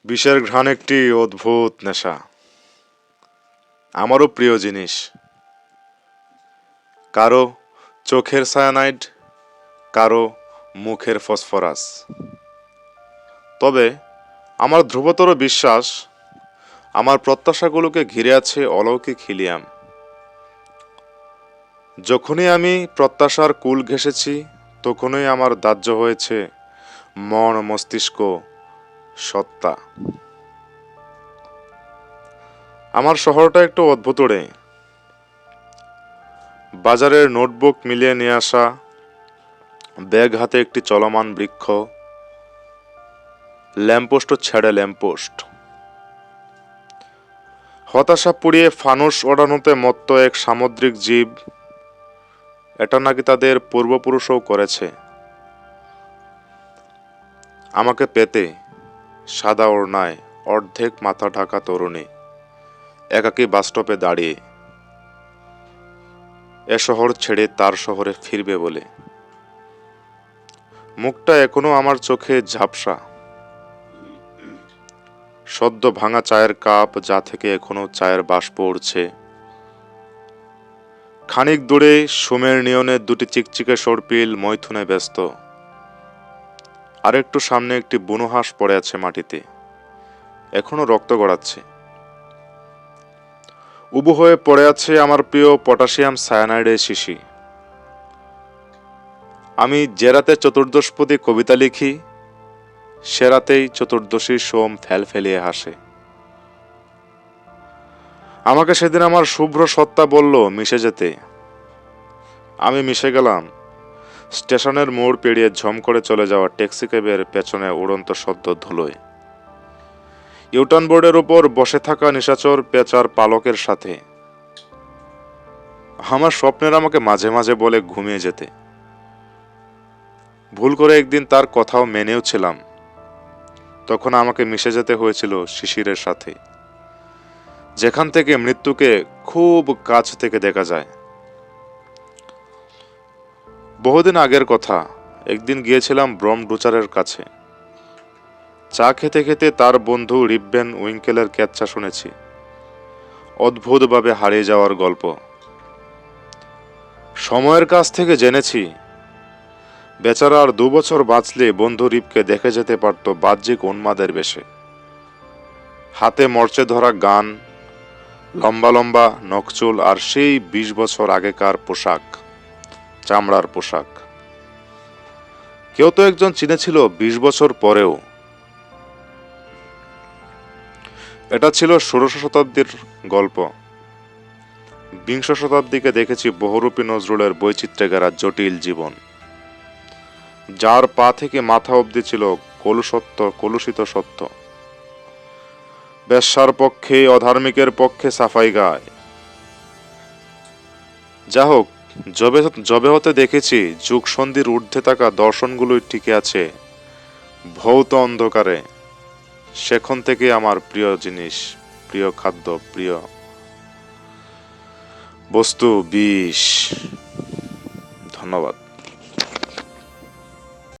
বিষের ঘ্রাণ একটি অদ্ভুত নেশা, আমারও প্রিয় জিনিস। কারো চোখের সায়ানাইড, কারো মুখের ফসফরাস। তবে আমার ধ্রুবতর বিশ্বাস, আমার প্রত্যাশাগুলোকে ঘিরে আছে অলৌকিক হিলিয়াম। যখনই আমি প্রত্যাশার কুল ঘেঁষেছি, তখনই আমার দাহ্য হয়েছে মন, মস্তিষ্ক, সত্তা। আমার শহরটা একটু অদ্ভুত রে। বাজারের নোটবুক মিলিয়ে নিয়ে আসা, ব্যাগ হাতে একটি চলমান বৃক্ষ, ল্যাম্পপোস্ট ছেড়ে ল্যাম্পপোস্ট, হতাশা পুড়িয়ে ফানুস ওড়ানোতে মত্ত এক সামুদ্রিক জীব। এটা নাকি তাদের পূর্বপুরুষও করেছে। আমাকে পেতে সাদা ওড়নায় অর্ধেক মাথা ঢাকা তরুণী একাকী বাসস্টপে দাঁড়িয়ে, এ শহর ছেড়ে তার শহরে ফিরবে বলে। মুখটা এখনো আমার চোখে ঝাপসা। সদ্য ভাঙা চায়ের কাপ, যা থেকে এখনো চায়ের বাষ্প উঠছে। খানিক দূরে সুমের নিয়নের দুটি চিকচিকে সর্পিল মৈথুনে ব্যস্ত। আরেকটু সামনে একটি বুনো হাঁস পড়ে আছে মাটিতে, এখনো রক্ত গড়াচ্ছে। উবু হয়ে পড়ে আছে আমার প্রিয় পটাশিয়াম সায়ানাইডের শিশি। আমি যে রাতে চতুর্দশপদী কবিতা লিখি, সে রাতেই চতুর্দশী সোম ফেল ফেলিয়ে হাসে। আমাকে সেদিন আমার শুভ্র সত্তা বলল মিশে যেতে। আমি মিশে গেলাম। স্টেশনের মোড় পেরিয়ে ঝম করে চলে যাওয়া ট্যাক্সি ক্যাবের পেছনে উড়ন্ত সদ্য ধুলোয়, ইউটার্ন বোর্ডের উপর বসে থাকা নিশাচর পেঁচার পালকের সাথে। আমার স্বপ্নের আমাকে মাঝে মাঝে বলে ঘুমিয়ে যেতে। ভুল করে একদিন তার কথাও মেনেও ছিলাম। তখন আমাকে মিশে যেতে হয়েছিল শিশিরের সাথে, যেখান থেকে মৃত্যুকে খুব কাছ থেকে দেখা যায়। বহুদিন আগের কথা, একদিন গিয়েছিলাম ব্রম ডুচারের কাছে। চা খেতে খেতে তার বন্ধু রিববেন উইঙ্কেলের কেচ্ছা শুনেছি, অদ্ভুতভাবে হারিয়ে যাওয়ার গল্প। সময়ের কাছ থেকে জেনেছি, বেচারা আর 2 বছর বাঁচলে বন্ধু রিবকে দেখে যেতে পারত বাহ্যিক উন্মাদের বেশে। হাতে মরচে ধরা গান, লম্বা লম্বা নখচুল, আর সেই 20 বছর আগেকার পোশাক, চামড়ার পোশাক। কেউ তো একজন চিনেছিল 20 বছর পরেও। এটা ছিল 16 শতাব্দীর গল্প। 20 শতাব্দীকে দেখেছি বহুরূপী নজরুলের বৈচিত্র্যে ঘেরা জটিল জীবন, যার পা থেকে মাথা অবধি ছিল কলুষিত সত্য। বেশ্যার পক্ষে, অধার্মিকের পক্ষে সাফাই গায়। যা হোক, জবে হতে দেখেছি যুগ সন্ধির ঊর্ধ্বে থাকা দর্শনগুলোই টিকে আছে ভৌত অন্ধকারে। সেখান থেকে আমার প্রিয় জিনিস, প্রিয় খাদ্য, প্রিয় বস্তু বিষ। ধন্যবাদ।